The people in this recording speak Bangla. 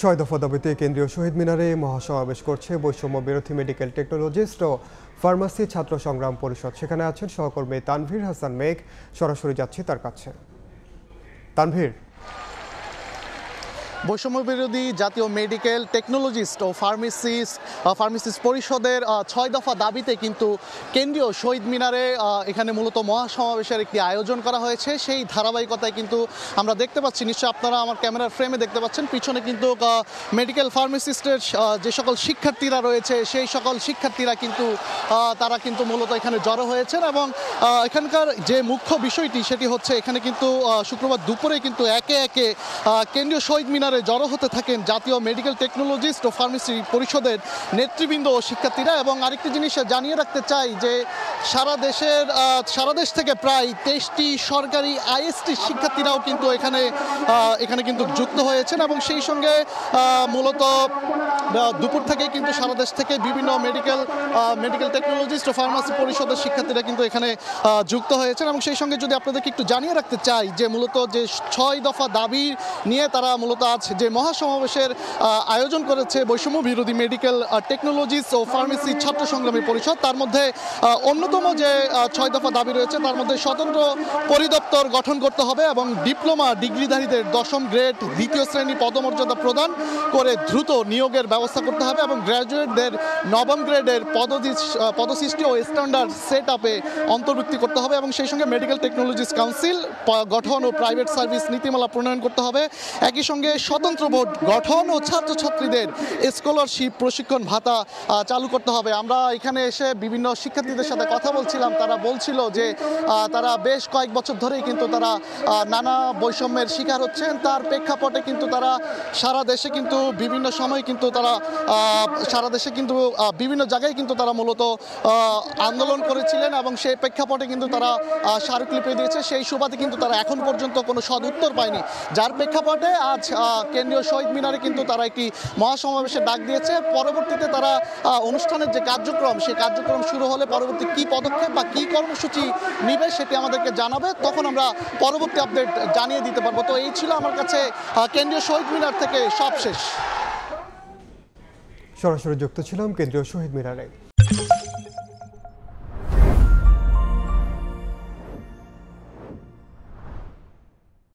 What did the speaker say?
ছয় দফা দাবিতে কেন্দ্রীয় শহীদ মিনারে মহাসমাবেশ করছে বৈষম্য বিরোধী মেডিকেল টেকনোলজিস্ট ও ফার্মাসি ছাত্র সংগ্রাম পরিষদ। সেখানে আছেন সহকর্মী তানভীর হাসান মেঘ। সরাসরি যাচ্ছি তার কাছে। তানভীর, বৈষম্য বিরোধী জাতীয় মেডিকেল টেকনোলজিস্ট ও ফার্মাসিস্ট পরিষদের ৬ দফা দাবিতে কিন্তু কেন্দ্রীয় শহীদ মিনারে এখানে মূলত মহাসমাবেশের একটি আয়োজন করা হয়েছে। সেই ধারাবাহিকতায় কিন্তু আমরা দেখতে পাচ্ছি, নিশ্চয়ই আপনারা আমার ক্যামেরার ফ্রেমে দেখতে পাচ্ছেন, পিছনে কিন্তু মেডিকেল ফার্মাসিস্টের যে সকল শিক্ষার্থীরা রয়েছে সেই সকল শিক্ষার্থীরা কিন্তু তারা কিন্তু মূলত এখানে জড়ো হয়েছেন। এবং এখানকার যে মুখ্য বিষয়টি সেটি হচ্ছে এখানে কিন্তু শুক্রবার দুপুরে কিন্তু একে একে কেন্দ্রীয় শহীদ মিনারে জড়ো হতে থাকেন জাতীয় মেডিকেল টেকনোলজিস্ট ও ফার্মেসি পরিষদের নেতৃবৃন্দ ও শিক্ষার্থীরা। এবং আরেকটি জিনিস জানিয়ে রাখতে চাই যে সারা দেশ থেকে প্রায় 23টি সরকারি আইএসটি শিক্ষার্থীরাও কিন্তু এখানে কিন্তু যুক্ত হয়েছেন। এবং সেই সঙ্গে মূলত দুপুর থেকে কিন্তু সারা দেশ থেকে বিভিন্ন মেডিকেল টেকনোলজিস্ট ও ফার্মাসি পরিষদের শিক্ষার্থীরা কিন্তু এখানে যুক্ত হয়েছেন। এবং সেই সঙ্গে যদি আপনাদেরকে একটু জানিয়ে রাখতে চাই যে মূলত যে 6 দফা দাবি নিয়ে তারা মূলত আজ যে মহাসমাবেশের আয়োজন করেছে বৈষম্য বিরোধী মেডিকেল টেকনোলজিস্ট ও ফার্মেসি ছাত্র সংগ্রামী পরিষদ, তার মধ্যে অন্যতম যে 6 দফা দাবি রয়েছে তার মধ্যে স্বতন্ত্র পরিদপ্তর গঠন করতে হবে এবং ডিপ্লোমা ডিগ্রিধারীদের 10ম গ্রেড 2য় শ্রেণী পদমর্যাদা প্রদান করে দ্রুত নিয়োগের ব্যবস্থা করতে হবে এবং গ্র্যাজুয়েটদের 9ম গ্রেডের পদসৃষ্টি ও স্ট্যান্ডার্ড সেট আপে অন্তর্ভুক্তি করতে হবে। এবং সেই সঙ্গে মেডিকেল টেকনোলজিস কাউন্সিল গঠন ও প্রাইভেট সার্ভিস নীতিমালা প্রণয়ন করতে হবে। একই সঙ্গে স্বতন্ত্র বোর্ড গঠন ও ছাত্রছাত্রীদের স্কলারশিপ প্রশিক্ষণ ভাতা চালু করতে হবে। আমরা এখানে এসে বিভিন্ন শিক্ষার্থীদের সাথে কথা বলছিলাম, তারা বলছিল যে তারা বেশ কয়েক বছর ধরেই কিন্তু তারা নানা বৈষম্যের শিকার হচ্ছেন। তার প্রেক্ষাপটে কিন্তু তারা সারা দেশে কিন্তু বিভিন্ন সময় কিন্তু তারা সারা দেশে কিন্তু বিভিন্ন জায়গায় কিন্তু তারা মূলত আন্দোলন করেছিলেন এবং সেই প্রেক্ষাপটে কিন্তু তারা স্মারকলিপি দিয়েছে। সেই সুবাদে কিন্তু তারা এখন পর্যন্ত কোনো সদ উত্তর পায়নি, যার প্রেক্ষাপটে আজ কেন্দ্রীয় শহীদ মিনারে কিন্তু তারা একটি মহাসমাবেশের ডাক দিয়েছে। পরবর্তীতে তারা অনুষ্ঠানের যে কার্যক্রম সেই কার্যক্রম শুরু হলে পরবর্তী কী পদক্ষেপ বা কী কর্মসূচি নিবে সেটি আমাদেরকে জানাবে, তখন আমরা পরবর্তী আপডেট জানিয়ে দিতে পারবো। তো এই ছিল আমার কাছে কেন্দ্রীয় শহীদ মিনার থেকে সবশেষ। সরাসরি যুক্ত ছিলাম কেন্দ্রীয় শহীদ মিনারে।